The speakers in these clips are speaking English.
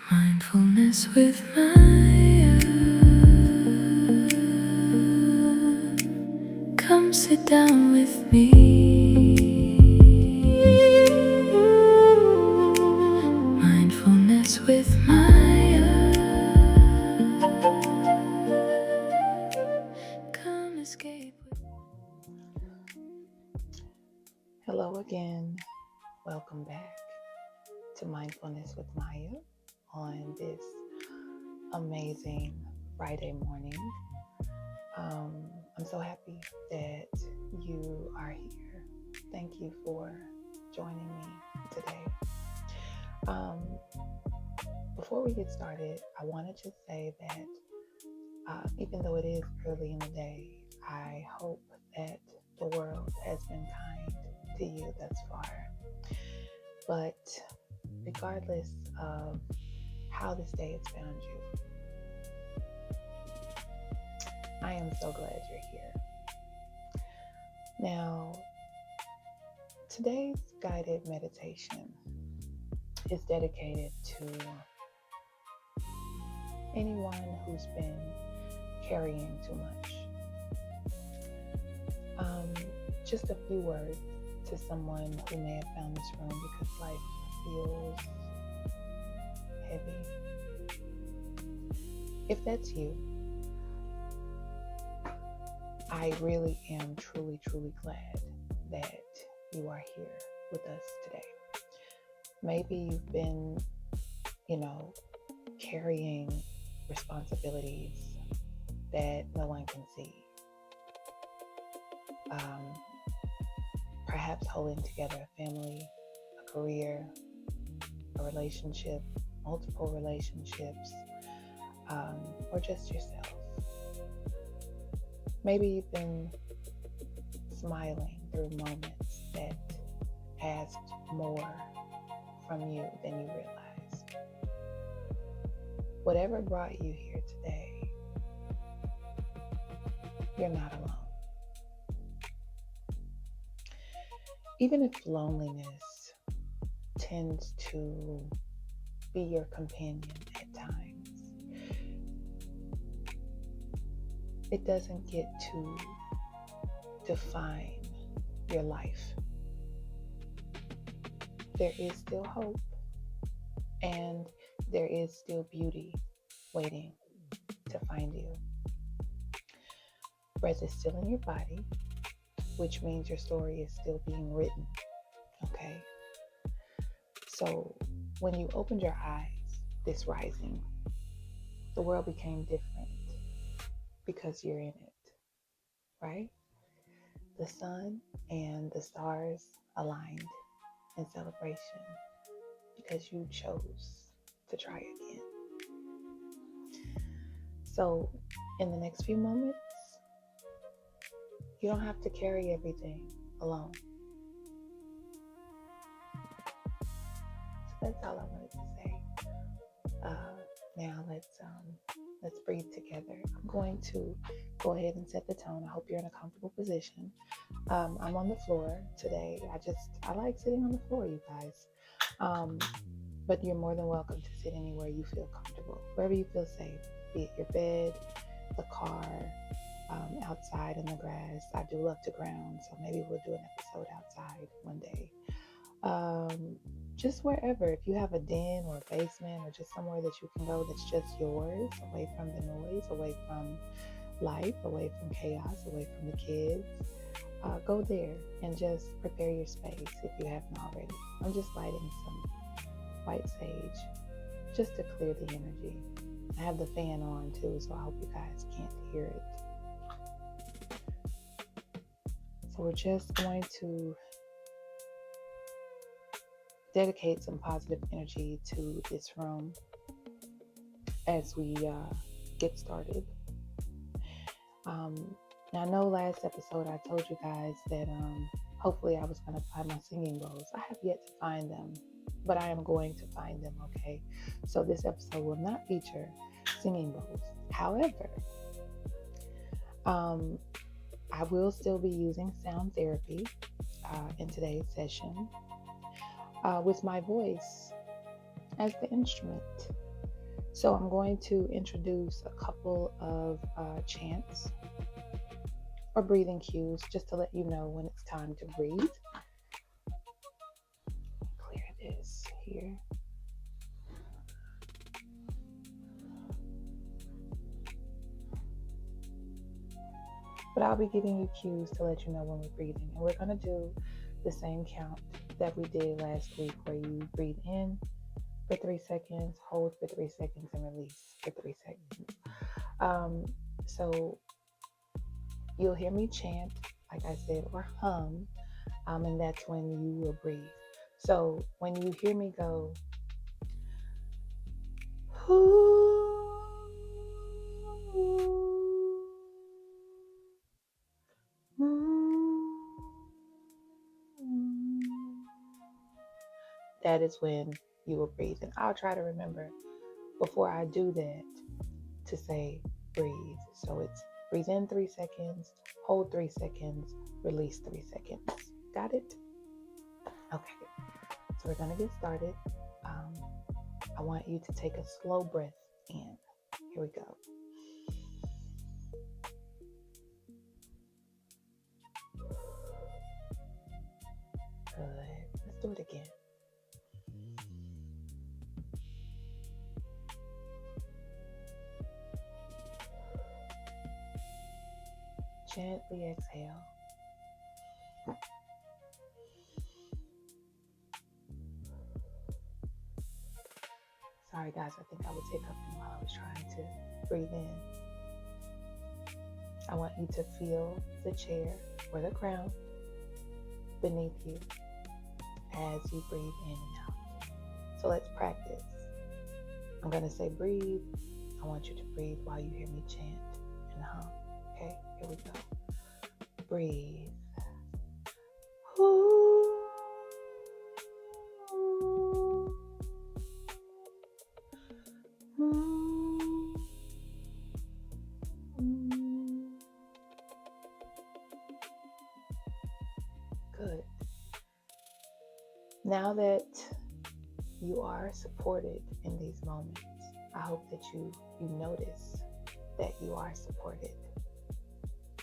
Mindfulness with Maya. Come sit down with me. Mindfulness with Maya. Come escape with. Hello again. Welcome back to Mindfulness with Maya on this amazing Friday morning. I'm so happy that you are here. Thank you for joining me today. Before we get started, I want to just say that even though it is early in the day, I hope that the world has been kind to you thus far. But regardless of how this day has found you, I am so glad you're here. Now, today's guided meditation is dedicated to anyone who's been carrying too much. Just a few words to someone who may have found this room because life feels heavy. If that's you, I really am truly glad that you are here with us today. Maybe you've been, carrying responsibilities that no one can see. Perhaps holding together a family, a career, a relationship, multiple relationships, or just yourself. Maybe you've been smiling through moments that asked more from you than you realized. Whatever brought you here today, you're not alone. Even if loneliness tends to be your companion at times, it doesn't get to define your life. There is still hope, and there is still beauty waiting to find you. Breath is still in your body, which means your story is still being written, okay? So when you opened your eyes this rising, the world became different because you're in it, right? The sun and the stars aligned in celebration because you chose to try again. So in the next few moments, you don't have to carry everything alone. So that's all I wanted to say. Now let's breathe together. I'm going to go ahead and set the tone. I hope you're in a comfortable position. I'm on the floor today. I like sitting on the floor, you guys. But you're more than welcome to sit anywhere you feel comfortable, wherever you feel safe, be it your bed, the car, outside in the grass. I do love to ground, so maybe we'll do an episode outside one day. Just wherever, if you have a den or a basement or just somewhere that you can go that's just yours, away from the noise, away from life, away from chaos, away from the kids, go there and just prepare your space if you haven't already. I'm just lighting some white sage just to clear the energy. I have the fan on too, so I hope you guys can't hear it. So we're just going to dedicate some positive energy to this room as we get started. Now, I know last episode I told you guys that hopefully I was going to find my singing bowls. I have yet to find them, but I am going to find them, okay? So this episode will not feature singing bowls. However, I will still be using sound therapy in today's session with my voice as the instrument. So I'm going to introduce a couple of chants or breathing cues just to let you know when it's time to breathe. Clear this here. But I'll be giving you cues to let you know when we're breathing. And we're going to do the same count that we did last week, where you breathe in for 3 seconds, hold for 3 seconds, and release for 3 seconds. So you'll hear me chant, like I said, or hum, and that's when you will breathe. So when you hear me go, that is when you will breathe. And I'll try to remember before I do that to say breathe. So it's breathe in 3 seconds, hold 3 seconds, release 3 seconds. Got it? Okay. So we're going to get started. I want you to take a slow breath in. Here we go. Good. Let's do it again. Gently exhale. Sorry guys, I think I was hiccuping while I was trying to breathe in. I want you to feel the chair or the ground beneath you as you breathe in and out. So let's practice. I'm going to say breathe. I want you to breathe while you hear me chant and hum. Okay, here we go. Breathe. Good. Now that you are supported in these moments, I hope that you notice that you are supported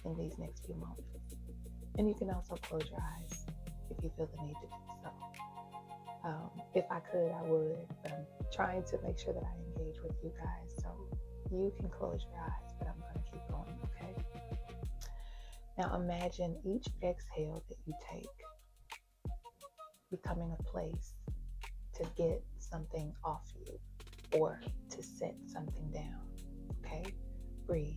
in these next few moments. And you can also close your eyes if you feel the need to do so. If I could, I would, but I'm trying to make sure that I engage with you guys. So you can close your eyes, but I'm going to keep going, okay? Now imagine each exhale that you take becoming a place to get something off you or to set something down, okay? Breathe.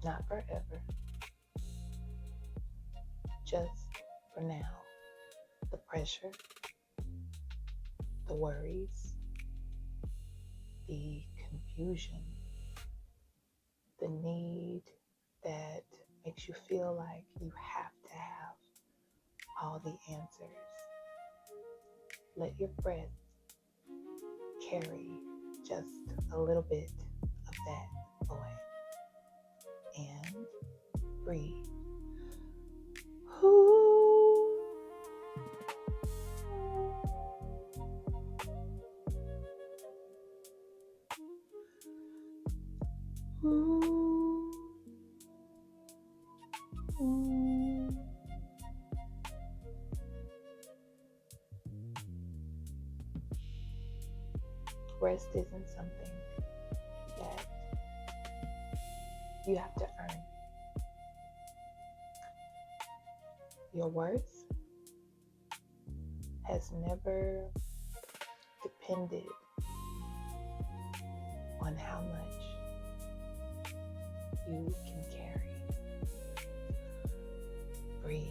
Not forever, just for now. The pressure, the worries, the confusion, the need that makes you feel like you have to have all the answers. Let your breath carry just a little bit of that away. And breathe. Rest isn't something that you have to earn. Your worth has never depended on how much you can carry. Breathe.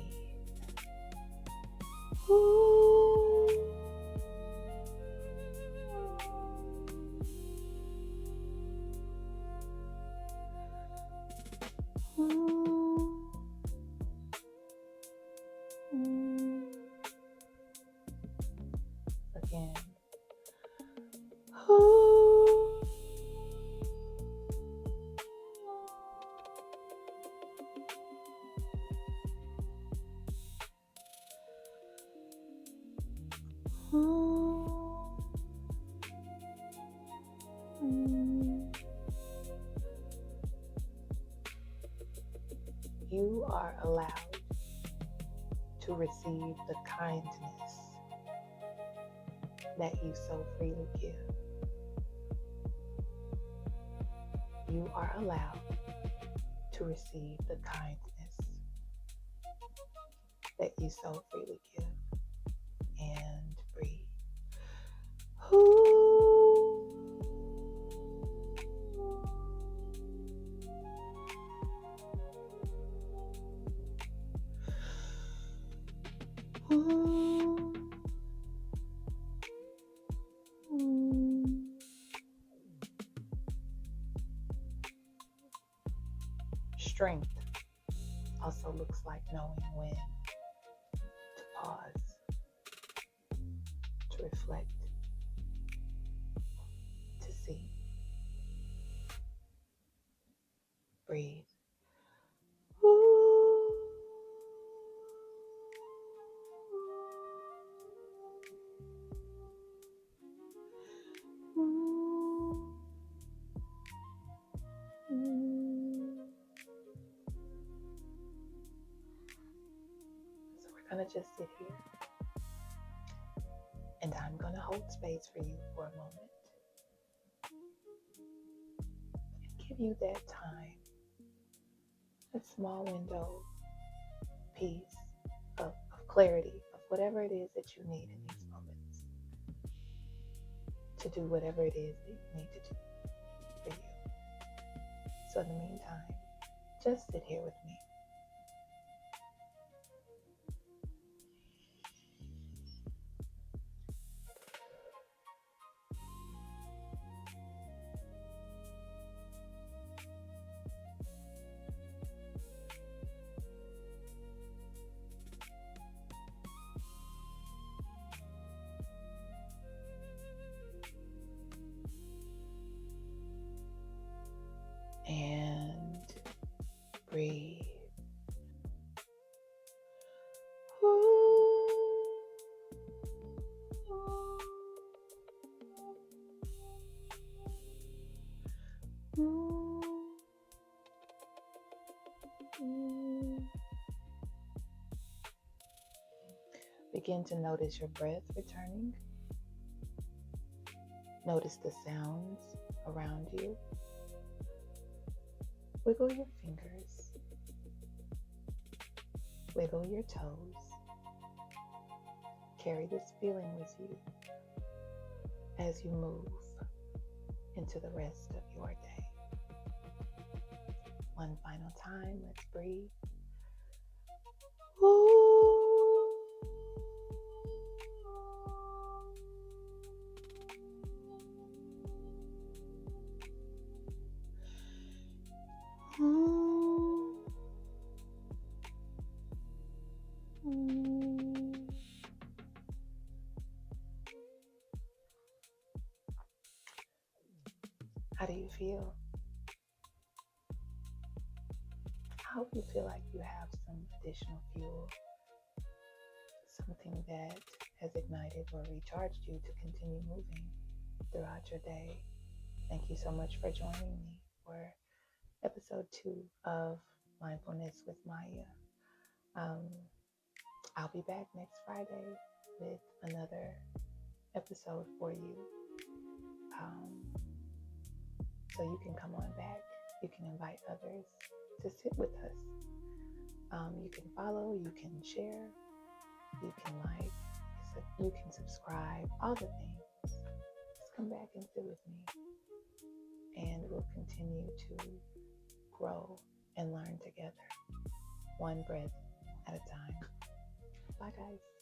Again. You are allowed to receive the kindness that you so freely give. You are allowed to receive the kindness that you so freely give. And breathe. Strength also looks like knowing when to pause, to reflect, to see. Breathe. So we're going to just sit here, and I'm going to hold space for you for a moment and give you that time, that small window, peace, of clarity, of whatever it is that you need in these moments to do whatever it is that you need to do for you. So in the meantime, just sit here with me. And breathe. Begin to notice your breath returning. Notice the sounds around you. Wiggle your fingers. Wiggle your toes. Carry this feeling with you as you move into the rest of your day. One final time, let's breathe. How do you feel? I hope you feel like you have some additional fuel, something that has ignited or recharged you to continue moving throughout your day. Thank you so much for joining me for episode 2 of Mindfulness with Maya. I'll be back next Friday with another episode for you. So you can come on back. You can invite others to sit with us. You can follow, you can share, you can like, you can subscribe, all the things. Just come back and sit with me, and we'll continue to grow and learn together, one breath at a time. Bye, guys.